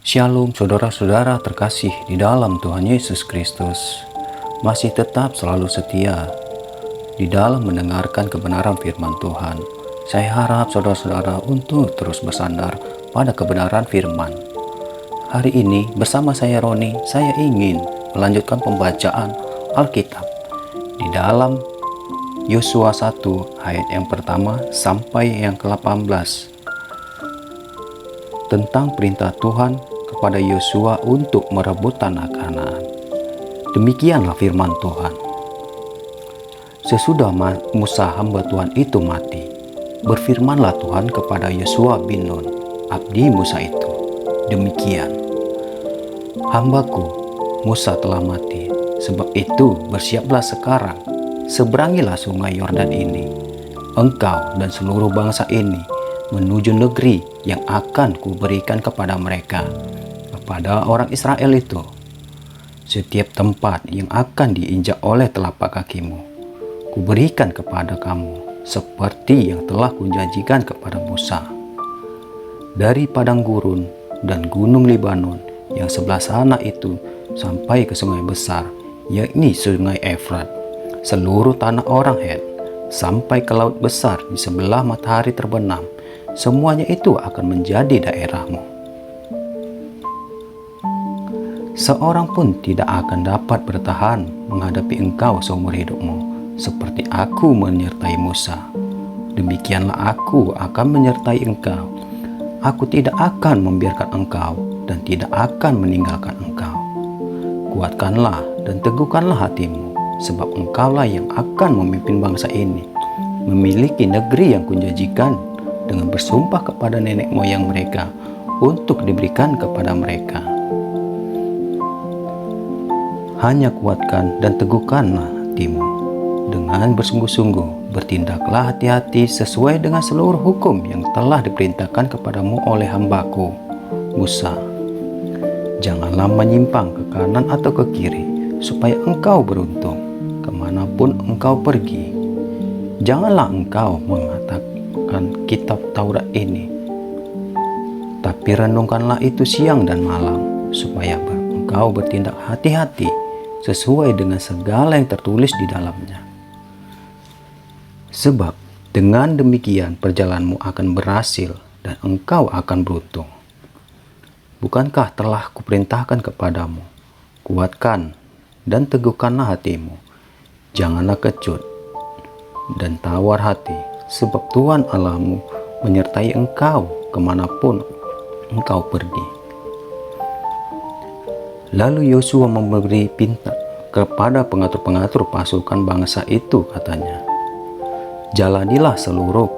Shalom saudara-saudara terkasih di dalam Tuhan Yesus Kristus. Masih tetap selalu setia di dalam mendengarkan kebenaran firman Tuhan. Saya harap saudara-saudara untuk terus bersandar pada kebenaran firman. Hari ini bersama saya Roni, saya ingin melanjutkan pembacaan Alkitab di dalam Yosua 1 ayat yang pertama sampai yang ke-18 tentang perintah Tuhan kepada Yosua untuk merebut tanah Kanaan. Demikianlah firman Tuhan. Sesudah Musa hamba Tuhan itu mati, berfirmanlah Tuhan kepada Yosua bin Nun, abdi Musa itu, demikian: Hambaku Musa telah mati, sebab itu bersiaplah sekarang, seberangilah sungai Yordan ini, engkau dan seluruh bangsa ini, menuju negeri yang akan kuberikan kepada mereka, kepada orang Israel itu. Setiap tempat yang akan diinjak oleh telapak kakimu, kuberikan kepada kamu, seperti yang telah kujanjikan kepada Musa. Dari padang gurun dan gunung Libanon yang sebelah sana itu sampai ke sungai besar, yakni sungai Efrat, seluruh tanah orang Het, sampai ke laut besar di sebelah matahari terbenam, semuanya itu akan menjadi daerahmu. Seorang pun tidak akan dapat bertahan menghadapi engkau seumur hidupmu, seperti aku menyertai Musa. Demikianlah aku akan menyertai engkau. Aku tidak akan membiarkan engkau dan tidak akan meninggalkan engkau. Kuatkanlah dan teguhkanlah hatimu, sebab engkaulah yang akan memimpin bangsa ini, memiliki negeri yang kujanjikan dengan bersumpah kepada nenek moyang mereka untuk diberikan kepada mereka. Hanya kuatkan dan teguhkanlah hatimu dengan bersungguh-sungguh, bertindaklah hati-hati sesuai dengan seluruh hukum yang telah diperintahkan kepadamu oleh hambaku Musa. Janganlah menyimpang ke kanan atau ke kiri, supaya engkau beruntung kemanapun engkau pergi. Janganlah engkau mengatakan kitab Taurat ini, tapi renungkanlah itu siang dan malam, supaya engkau bertindak hati-hati sesuai dengan segala yang tertulis di dalamnya. Sebab dengan demikian perjalananmu akan berhasil dan engkau akan beruntung. Bukankah telah kuperintahkan kepadamu, kuatkan dan teguhkanlah hatimu, janganlah kecut dan tawar hati, sebab Tuhan Allahmu menyertai engkau kemanapun engkau pergi. Lalu Yosua memberi perintah kepada pengatur-pengatur pasukan bangsa itu, katanya, jalanilah seluruh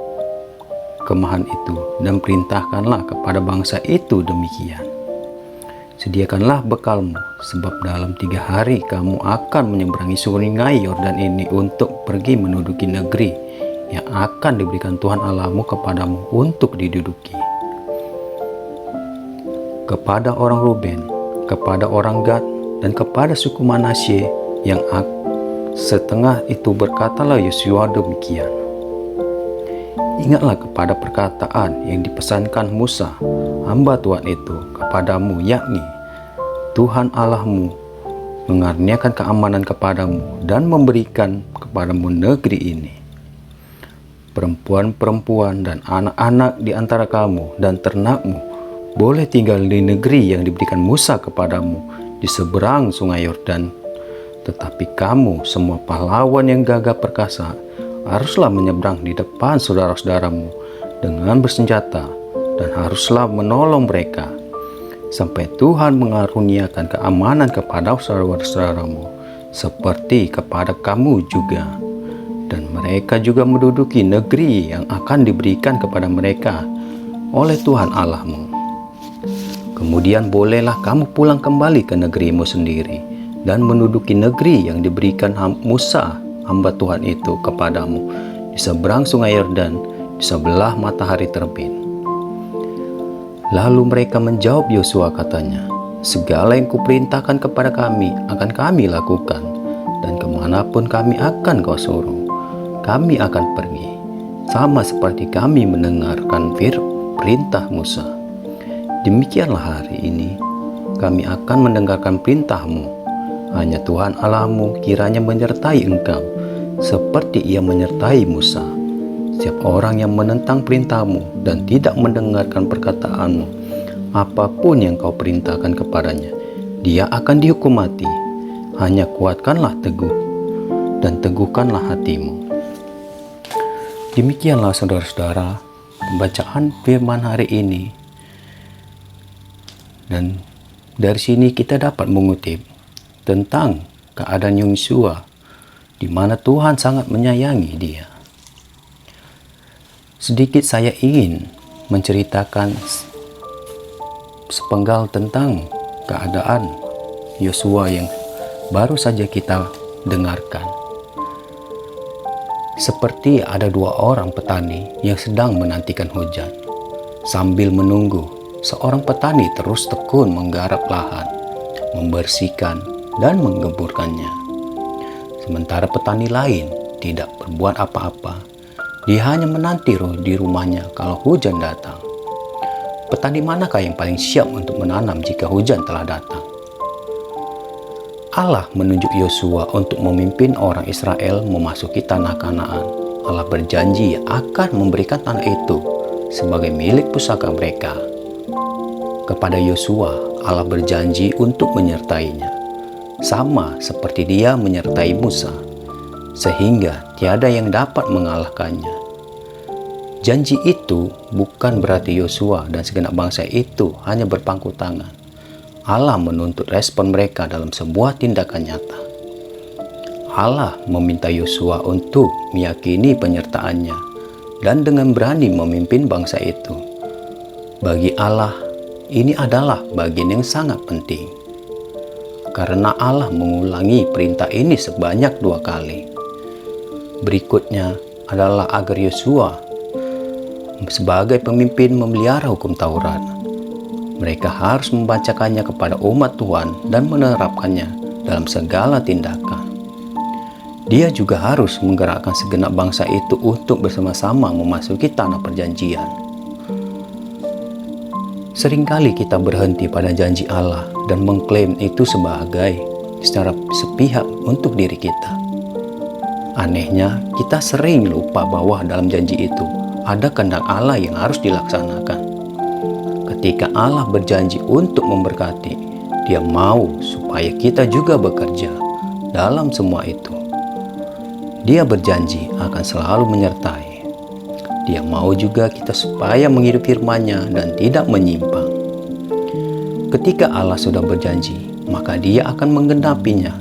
kemahan itu dan perintahkanlah kepada bangsa itu demikian. Sediakanlah bekalmu, sebab dalam 3 hari kamu akan menyeberangi sungai Yordan ini untuk pergi menduduki negeri yang akan diberikan Tuhan Allahmu kepadamu untuk diduduki. Kepada orang Ruben, kepada orang Gad, dan kepada suku Manasye yang setengah itu berkatalah Yosua demikian: Ingatlah kepada perkataan yang dipesankan Musa, hamba Tuhan itu, kepadamu, yakni Tuhan Allahmu mengaruniakan keamanan kepadamu dan memberikan kepadamu negeri ini. Perempuan-perempuan dan anak-anak di antara kamu dan ternakmu boleh tinggal di negeri yang diberikan Musa kepadamu di seberang sungai Yordan. Tetapi kamu semua pahlawan yang gagah perkasa haruslah menyeberang di depan saudara-saudaramu dengan bersenjata, dan haruslah menolong mereka sampai Tuhan mengaruniakan keamanan kepada saudara-saudaramu seperti kepada kamu juga, dan mereka juga menduduki negeri yang akan diberikan kepada mereka oleh Tuhan Allahmu. Kemudian bolehlah kamu pulang kembali ke negerimu sendiri dan menduduki negeri yang diberikan Musa hamba Tuhan itu kepadamu di seberang sungai Yordan, di sebelah matahari terbit. Lalu mereka menjawab Yosua, katanya, segala yang kuperintahkan kepada kami akan kami lakukan, dan kemanapun kami akan kau suruh, kami akan pergi, sama seperti kami mendengarkan perintah Musa. Demikianlah hari ini kami akan mendengarkan perintah-Mu. Hanya Tuhan Allah-Mu kiranya menyertai engkau seperti Ia menyertai Musa. Setiap orang yang menentang perintah-Mu dan tidak mendengarkan perkataan-Mu, apapun yang Kau perintahkan kepadanya, dia akan dihukum mati. Hanya kuatkanlah teguh dan teguhkanlah hatimu. Demikianlah saudara-saudara pembacaan firman hari ini. Dan dari sini kita dapat mengutip tentang keadaan Yosua, di mana Tuhan sangat menyayangi dia. Sedikit saya ingin menceritakan sepenggal tentang keadaan Yosua yang baru saja kita dengarkan. Seperti ada dua orang petani yang sedang menantikan hujan. Sambil menunggu, seorang petani terus tekun menggarap lahan, membersihkan dan menggemburkannya. Sementara petani lain tidak berbuat apa-apa. Dia hanya menanti di rumahnya kalau hujan datang. Petani manakah yang paling siap untuk menanam jika hujan telah datang? Allah menunjuk Yosua untuk memimpin orang Israel memasuki tanah Kanaan. Allah berjanji akan memberikan tanah itu sebagai milik pusaka mereka. Kepada Yosua, Allah berjanji untuk menyertainya, sama seperti Dia menyertai Musa, sehingga tiada yang dapat mengalahkannya. Janji itu bukan berarti Yosua dan segenap bangsa itu hanya berpangku tangan. Allah menuntut respon mereka dalam sebuah tindakan nyata. Allah meminta Yosua untuk meyakini penyertaannya dan dengan berani memimpin bangsa itu. Bagi Allah, ini adalah bagian yang sangat penting. Karena Allah mengulangi perintah ini sebanyak 2 kali. Berikutnya adalah agar Yosua sebagai pemimpin memelihara hukum Taurat. Mereka harus membacakannya kepada umat Tuhan dan menerapkannya dalam segala tindakan. Dia juga harus menggerakkan segenap bangsa itu untuk bersama-sama memasuki tanah perjanjian. Seringkali kita berhenti pada janji Allah dan mengklaim itu secara sepihak untuk diri kita. Anehnya, kita sering lupa bahwa dalam janji itu ada kehendak Allah yang harus dilaksanakan. Ketika Allah berjanji untuk memberkati, Dia mau supaya kita juga bekerja dalam semua itu. Dia berjanji akan selalu menyertai. Dia mau juga kita supaya menghidupi firman-Nya dan tidak menyimpang. Ketika Allah sudah berjanji, maka Dia akan menggenapinya.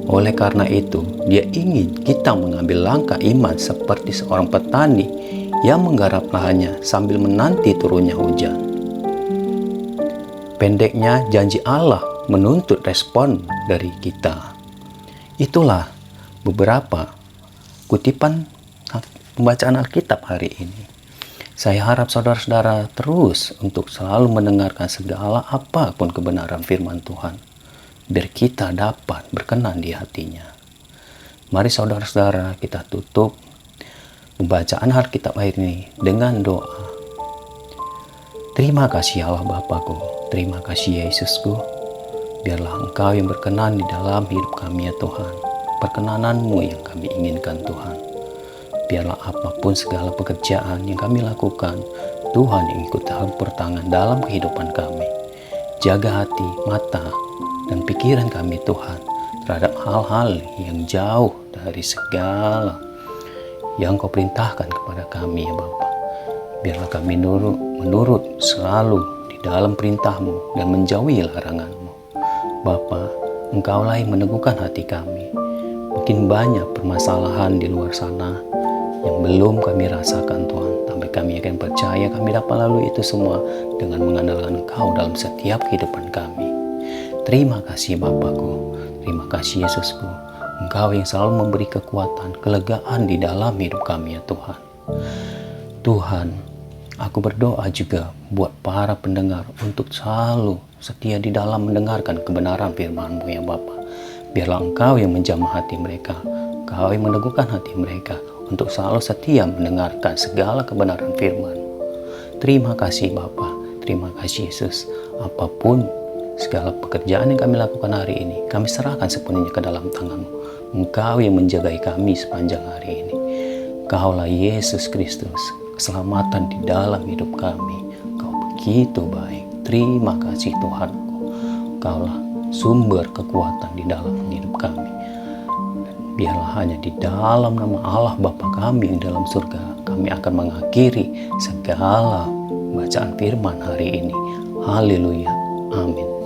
Oleh karena itu, Dia ingin kita mengambil langkah iman seperti seorang petani yang menggarap lahannya sambil menanti turunnya hujan. Pendeknya, janji Allah menuntut respon dari kita. Itulah beberapa kutipan pembacaan Alkitab hari ini. Saya harap saudara-saudara terus untuk selalu mendengarkan segala apapun kebenaran firman Tuhan, biar kita dapat berkenan di hatinya. Mari saudara-saudara kita tutup pembacaan Alkitab hari ini dengan doa. Terima kasih Allah Bapa-Ku, terima kasih Yesusku, biarlah Engkau yang berkenan di dalam hidup kami ya Tuhan. Perkenanan-Mu yang kami inginkan Tuhan. Biarlah apapun segala pekerjaan yang kami lakukan, Tuhan yang ikut campur tangan dalam kehidupan kami. Jaga hati, mata, dan pikiran kami Tuhan terhadap hal-hal yang jauh dari segala yang Kau perintahkan kepada kami ya Bapa. Biarlah kami menurut selalu di dalam perintah-Mu dan menjauhi larangan-Mu. Bapa, Engkaulah yang meneguhkan hati kami. Mungkin banyak permasalahan di luar sana yang belum kami rasakan Tuhan. Tapi kami akan percaya kami dapat lalui itu semua dengan mengandalkan Engkau dalam setiap kehidupan kami. Terima kasih Bapa-Ku, terima kasih Yesusku. Engkau yang selalu memberi kekuatan, kelegaan di dalam hidup kami ya Tuhan. Tuhan, aku berdoa juga buat para pendengar untuk selalu setia di dalam mendengarkan kebenaran firman-Mu ya Bapa. Biarlah Engkau yang menjamah hati mereka, Engkau yang meneguhkan hati mereka untuk selalu setia mendengarkan segala kebenaran firman. Terima kasih Bapa, Terima kasih Yesus. Apapun segala pekerjaan yang kami lakukan hari ini, kami serahkan sepenuhnya ke dalam tangan-Mu. Engkau yang menjagai kami sepanjang hari ini. Kaulah Yesus Kristus, keselamatan di dalam hidup kami. Kau begitu baik. Terima kasih Tuhanku. Kaulah sumber kekuatan di dalam hidup kami. Biarlah hanya di dalam nama Allah Bapa kami yang dalam surga, kami akan mengakhiri segala bacaan firman hari ini. Haleluya. Amin.